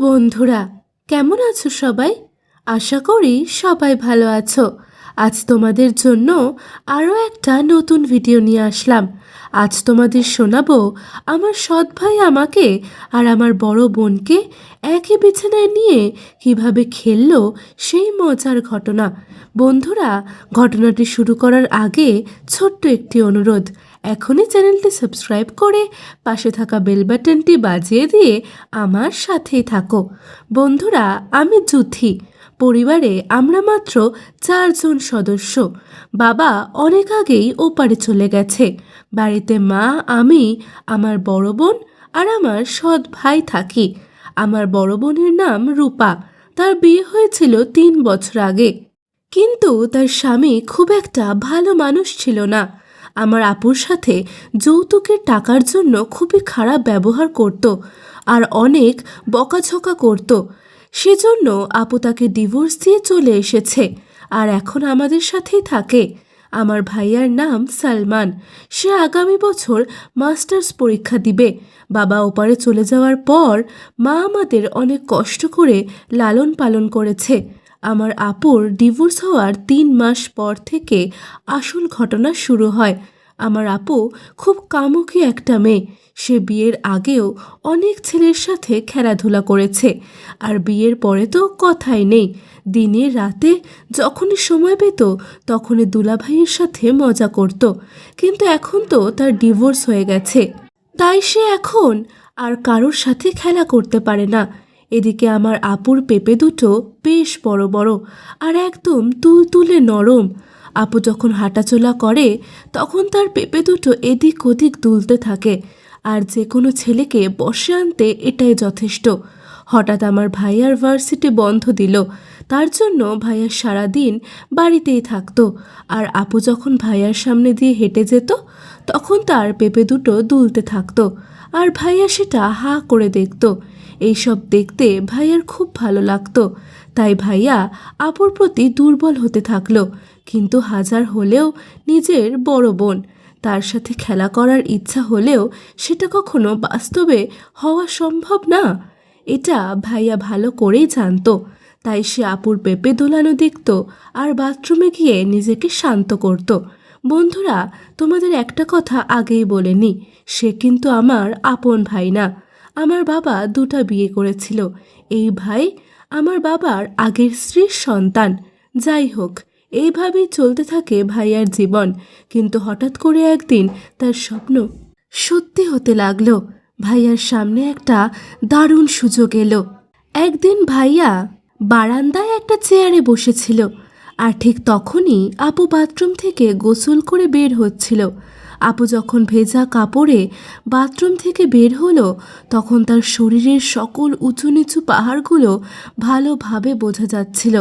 বন্ধুরা, কেমন আছো সবাই? আশা করি সবাই ভালো আছো। আজ তোমাদের জন্য আরও একটা নতুন ভিডিও নিয়ে আসলাম। আজ তোমাদের শোনাবো আমার সৎ ভাই আমাকে আর আমার বড় বোনকে একই বিছানায় নিয়ে কিভাবে খেললো সেই মজার ঘটনা। বন্ধুরা, ঘটনাটি শুরু করার আগে ছোট্ট একটি অনুরোধ, এখনই চ্যানেলটি সাবস্ক্রাইব করে পাশে থাকা বেল বাটনটি বাজিয়ে দিয়ে আমার সাথেই থাকো। বন্ধুরা, আমি জুথি। পরিবারে আমরা মাত্র 4 জন সদস্য। বাবা অনেক আগেই ওপারে চলে গেছে। বাড়িতে মা, আমি, আমার বড় বোন আর আমার সৎ ভাই থাকি। আমার বড় বোনের নাম রূপা। তার বিয়ে হয়েছিল 3 বছর আগে, কিন্তু তার স্বামী খুব একটা ভালো মানুষ ছিল না। আমার আপুর সাথে যৌতুকের টাকার জন্য খুবই খারাপ ব্যবহার করত আর অনেক বকাঝকা করত। সেজন্য আপু তাকে ডিভোর্স দিয়ে চলে এসেছে আর এখন আমাদের সাথেই থাকে। আমার ভাইয়ার নাম সালমান। সে আগামী বছর মাস্টার্স পরীক্ষা দিবে। বাবা ওপারে চলে যাওয়ার পর মা আমাদের অনেক কষ্ট করে লালন পালন করেছে। আমার আপুর ডিভোর্স হওয়ার 3 মাস পর থেকে আসল ঘটনা শুরু হয়। আমার আপু খুব কামুকি একটা মেয়ে। সে বিয়ের আগেও অনেক ছেলের সাথে খেলাধুলা করেছে, আর বিয়ের পরে তো কথাই নেই। দিনে রাতে যখনই সময় পেত তখনই দুলাভাইয়ের সাথে মজা করত। কিন্তু এখন তো তার ডিভোর্স হয়ে গেছে, তাই সে এখন আর কারোর সাথে খেলা করতে পারে না। এদিকে আমার আপুর পেঁপে দুটো বেশ বড় বড় আর একদম তুলতুলে নরম। আপু যখন হাঁটাচলা করে তখন তার পেঁপে দুটো এদিক ওদিক দুলতে থাকে, আর যে কোনো ছেলেকে বসে আনতে এটাই যথেষ্ট। হঠাৎ আমার ভাইয়ার ভার্সিটি বন্ধ দিল। তার জন্য ভাইয়া সারাদিন বাড়িতেই থাকতো, আর আপু যখন ভাইয়ার সামনে দিয়ে হেঁটে যেত তখন তার পেঁপে দুটো দুলতে থাকতো, আর ভাইয়া সেটা হা করে দেখত। এইসব দেখতে ভাইয়ার খুব ভালো লাগতো। তাই ভাইয়া আপুর প্রতি দুর্বল হতে থাকলো। কিন্তু হাজার হলেও নিজের বড় বোন, তার সাথে খেলা করার ইচ্ছা হলেও সেটা কখনো বাস্তবে হওয়া সম্ভব না, এটা ভাইয়া ভালো করেই জানতো। তাই সে আপুর পেঁপে দোলানো দেখত আর বাথরুমে গিয়ে নিজেকে শান্ত করত। বন্ধুরা, তোমাদের একটা কথা আগেই বলে নি, সে কিন্তু আমার আপন ভাই না। আমার বাবা 2টা বিয়ে করেছিল। এই ভাই আমার বাবার আগের স্ত্রীর সন্তান। যাই হোক, এইভাবেই চলতে থাকে ভাইয়ার জীবন। কিন্তু হঠাৎ করে একদিন তার স্বপ্ন সত্যি হতে লাগলো। ভাইয়ার সামনে একটা দারুণ সুযোগ এলো। একদিন ভাইয়া বারান্দায় একটা চেয়ারে বসেছিল, আর ঠিক তখনই আপু বাথরুম থেকে গোসল করে বের হচ্ছিল। আপু যখন ভেজা কাপড়ে বাথরুম থেকে বের হলো তখন তার শরীরের সকল উঁচু নিচু পাহাড়গুলো ভালোভাবে বোঝা যাচ্ছিল।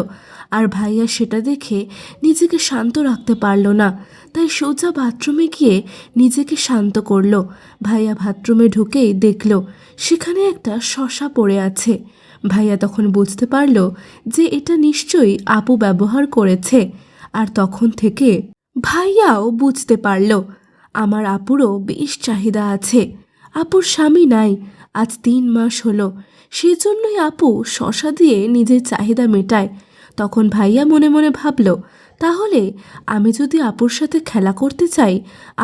আর ভাইয়া সেটা দেখে নিজেকে শান্ত রাখতে পারল না, তাই সোজা বাথরুমে গিয়ে নিজেকে শান্ত করলো। ভাইয়া বাথরুমে ঢুকেই দেখল সেখানে একটা শসা পড়ে আছে। ভাইয়া তখন বুঝতে পারল যে এটা নিশ্চয়ই আপু ব্যবহার করেছে। আর তখন থেকে ভাইয়াও বুঝতে পারল আমার আপুরও বেশ চাহিদা আছে। আপুর স্বামী নাই, আজ 3 মাস হলো। সেজন্যই আপু শসা দিয়ে নিজের চাহিদা মেটায়। তখন ভাইয়া মনে মনে ভাবল, তাহলে আমি যদি আপুর সাথে খেলা করতে চাই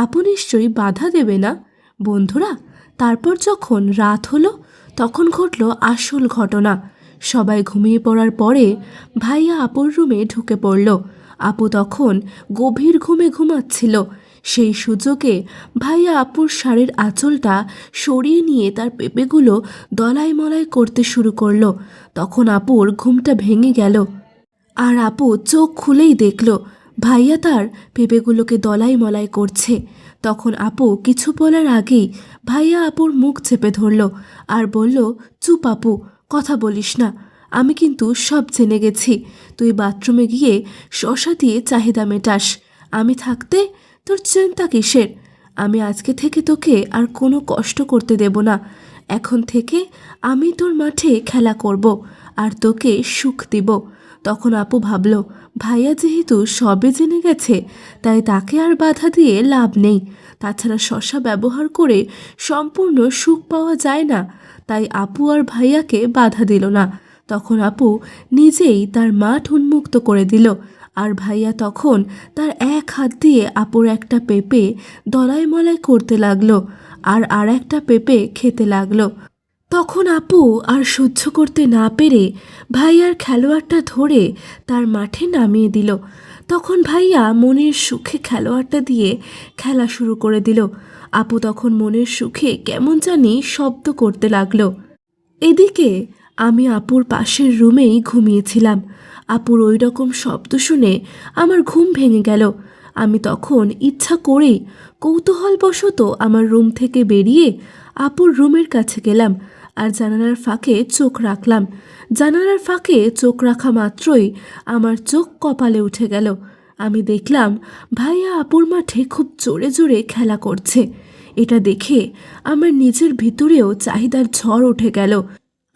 আপু নিশ্চয়ই বাধা দেবে না। বন্ধুরা, তারপর যখন রাত হলো তখন ঘটল আসল ঘটনা। সবাই ঘুমিয়ে পড়ার পরে ভাইয়া আপুর রুমে ঢুকে পড়ল। আপু তখন গভীর ঘুমে ঘুমাচ্ছিল। সেই সুযোগে ভাইয়া আপুর শাড়ির আঁচলটা সরিয়ে নিয়ে তার পেঁপেগুলো দলাই মলাই করতে শুরু করলো। তখন আপুর ঘুমটা ভেঙে গেল, আর আপু চোখ খুলেই দেখল ভাইয়া তার পেঁপেগুলোকে দলাই মলাই করছে। তখন আপু কিছু বলার আগেই ভাইয়া আপুর মুখ চেপে ধরল আর বলল, চুপ আপু, কথা বলিস না। আমি কিন্তু সব জেনে গেছি। তুই বাথরুমে গিয়ে শসা দিয়ে চাহিদা মেটাস। আমি থাকতে তোর চিন্তা কিসের? আমি আজকে থেকে তোকে আর কোনো কষ্ট করতে দেব না। এখন থেকে আমি তোর মাঠে খেলা করব আর তোকে সুখ দিব। তখন আপু ভাবল, ভাইয়া যেহেতু সবে জেনে গেছে তাই তাকে আর বাধা দিয়ে লাভ নেই। তাছাড়া শসা ব্যবহার করে সম্পূর্ণ সুখ পাওয়া যায় না। তাই আপু আর ভাইয়াকে বাধা দিল না। তখন আপু নিজেই তার মাঠ উন্মুক্ত করে দিল, আর ভাইয়া তখন তার এক হাত দিয়ে আপুর একটা পেঁপে দলাই মলাই করতে লাগলো আর একটা পেঁপে খেতে লাগলো। তখন আপু আর সহ্য করতে না পেরে ভাইয়ার খেলোয়াড়টা ধরে তার মাঠে নামিয়ে দিল। তখন ভাইয়া মনের সুখে খেলোয়াড়টা দিয়ে খেলা শুরু করে দিল। আপু তখন মনের সুখে কেমন জানি শব্দ করতে লাগলো। এদিকে আমি আপুর পাশের রুমেই ঘুমিয়েছিলাম। আপুর ওই রকম শব্দ শুনে আমার ঘুম ভেঙে গেল। আমি তখন ইচ্ছা করেই কৌতূহলবশত আমার রুম থেকে বেরিয়ে আপুর রুমের কাছে গেলাম আর জানালার ফাঁকে চোখ রাখলাম। জানালার ফাঁকে চোখ রাখা মাত্রই আমার চোখ কপালে উঠে গেল। আমি দেখলাম ভাইয়া আপুর মাঠে খুব জোরে জোরে খেলা করছে। এটা দেখে আমার নিজের ভিতরেও চাহিদার ঝড় উঠে গেল।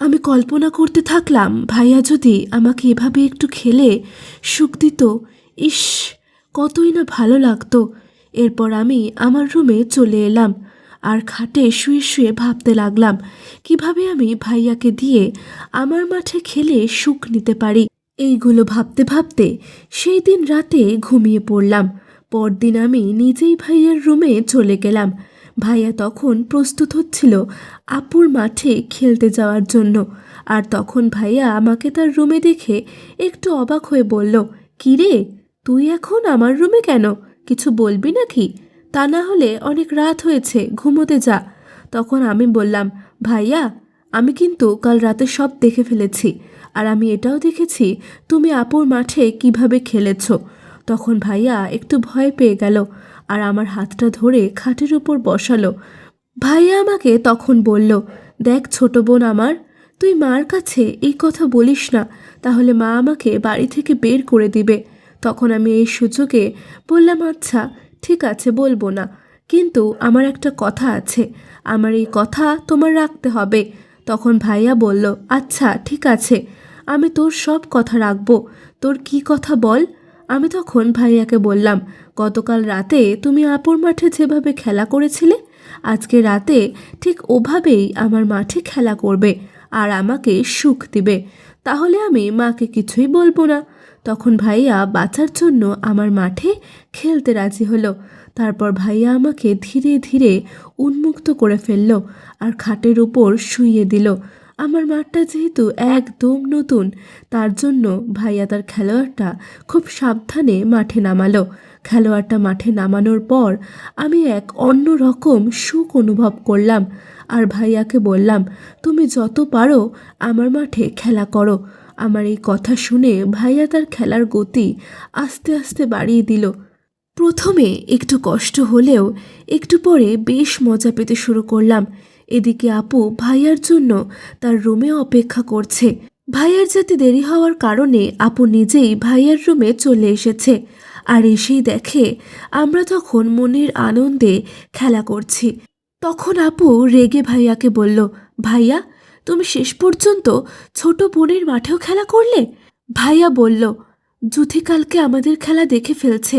আমি কল্পনা করতে থাকলাম ভাইয়া যদি আমাকে এভাবে একটু খেলে সুখ দিত, ইস কতই না ভালো লাগতো। এরপর আমি আমার রুমে চলে এলাম আর খাটে শুয়ে শুয়ে ভাবতে লাগলাম কিভাবে আমি ভাইয়াকে দিয়ে আমার মাঠে খেলে সুখ নিতে পারি। এইগুলো ভাবতে ভাবতে সেই দিন রাতে ঘুমিয়ে পড়লাম। পরদিন আমি নিজেই ভাইয়ার রুমে চলে গেলাম। ভাইয়া তখন প্রস্তুত হচ্ছিল আপুর মাঠে খেলতে যাওয়ার জন্য। আর তখন ভাইয়া আমাকে তার রুমে দেখে একটু অবাক হয়ে বলল, "কি রে, তুই এখন আমার রুমে কেন? কিছু বলবি নাকি? তা না হলে অনেক রাত হয়েছে, ঘুমোতে যা।" তখন আমি বললাম, "ভাইয়া, আমি কিন্তু কাল রাতে সব দেখে ফেলেছি, আর আমি এটাও দেখেছি তুমি আপুর মাঠে কিভাবে খেলেছ।" তখন ভাইয়া একটু ভয় পেয়ে গেল আর আমার হাতটা ধরে খাটের উপর বসালো। ভাইয়া আমাকে তখন বলল, "দেখ ছোট বোন আমার, তুই মার কাছে এই কথা বলিস না, তাহলে মা আমাকে বাড়ি থেকে বের করে দিবে।" তখন আমি এই সুযোগে বললাম, "আচ্ছা ঠিক আছে, বলবো না, কিন্তু আমার একটা কথা আছে, আমার এই কথা তোমার রাখতে হবে।" তখন ভাইয়া বলল, "আচ্ছা ঠিক আছে, আমি তোর সব কথা রাখবো, তোর কি কথা বল।" আমি তখন ভাইয়াকে বললাম, "গতকাল রাতে তুমি আপুর মাঠে যেভাবে খেলা করেছিলে, আজকে রাতে ঠিক ওভাবেই আমার মাঠে খেলা করবে আর আমাকে সুখ দিবে, তাহলে আমি মাকে কিছুই বলবো না।" তখন ভাইয়া বাঁচার জন্য আমার মাঠে খেলতে রাজি হলো। তারপর ভাইয়া আমাকে ধীরে ধীরে উন্মুক্ত করে ফেলল আর খাটের উপর শুইয়ে দিল। আমার মাঠটা যেহেতু একদম নতুন, তার জন্য ভাইয়া তার খেলোয়াড়টা খুব সাবধানে মাঠে নামালো। খেলোয়াড়টা মাঠে নামানোর পর আমি এক অন্য রকম সুখ অনুভব করলাম আর ভাইয়াকে বললাম, "তুমি যত পারো আমার মাঠে খেলা করো।" আমার এই কথা শুনে ভাইয়া তার খেলার গতি আস্তে আস্তে বাড়িয়ে দিল। প্রথমে একটু কষ্ট হলেও একটু পরে বেশ মজা পেতে শুরু করলাম। এদিকে আপু ভাইয়ার জন্য তার রুমে অপেক্ষা করছে। ভাইয়ার যেতে দেরি হওয়ার কারণে আপু নিজেই ভাইয়ার রুমে চলে এসেছে আর এসেই দেখে আমরা তখন মনের আনন্দে খেলা করছি। তখন আপু রেগে ভাইয়াকে বলল, "ভাইয়া, তুমি শেষ পর্যন্ত ছোট বোনের মাঠেও খেলা করলে?" ভাইয়া বলল, "জুথি কালকে আমাদের খেলা দেখে ফেলছে,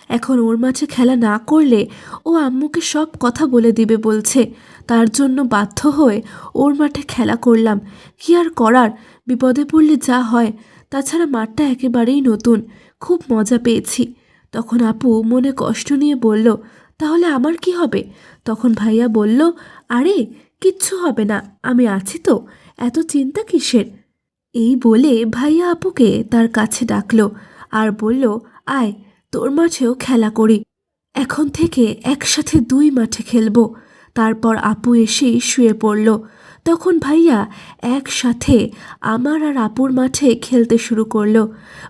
এখন ওর মাঠে খেলা না করলে ও আম্মুকে সব কথা বলে দিবে বলছে, তার জন্য বাধ্য হয়ে ওর মাঠে খেলা করলাম। কি আর করার, বিপদে পড়লে যা হয়, তাছাড়া মাঠটা একেবারেই নতুন, খুব মজা পেয়েছি।" তখন আপু মনে কষ্ট নিয়ে বলল, "তাহলে আমার কি হবে?" তখন ভাইয়া বলল, "আরে কিচ্ছু হবে না, আমি আছি তো, এত চিন্তা কিসের?" এই বলে ভাইয়া আপুকে তার কাছে ডাকলো আর বলল, "আয়, তোর মাঠেও খেলা করি, এখন থেকে একসাথে 2 মাঠে খেলবো।" তারপর আপু এসেই শুয়ে পড়ল। তখন ভাইয়া একসাথে আমার আর আপুর মাঠে খেলতে শুরু করলো।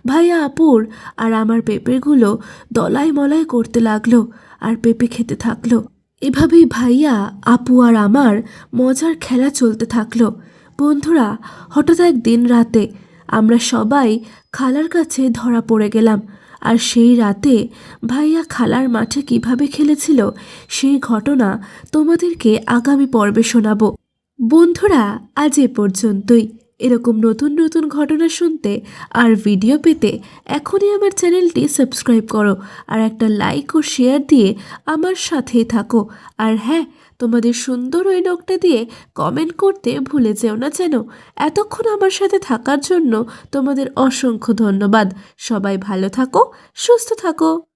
ভাইয়া আপুর আর আমার পেঁপেগুলো দলাই মলাই করতে লাগলো আর পেঁপে খেতে থাকলো। এভাবেই ভাইয়া, আপু আর আমার মজার খেলা চলতে থাকলো। বন্ধুরা, হঠাৎ একদিন রাতে আমরা সবাই খালার কাছে ধরা পড়ে গেলাম। আর সেই রাতে ভাইয়া খালার মাঠে কিভাবে খেলেছিল সেই ঘটনা তোমাদেরকে আগামী পর্বে শোনাবো। বন্ধুরা, আজ এ পর্যন্তই। এরকম নতুন নতুন ঘটনা শুনতে আর ভিডিও পেতে এখনই আমার চ্যানেলটি সাবস্ক্রাইব করো আর একটা লাইক ও শেয়ার দিয়ে আমার সাথেই থাকো। আর হ্যাঁ, তোমাদের সুন্দর ওই নখটা দিয়ে কমেন্ট করতে ভুলে যেও না যেন। এতক্ষণ আমার সাথে থাকার জন্য তোমাদের অসংখ্য ধন্যবাদ। সবাই ভালো থাকো, সুস্থ থাকো।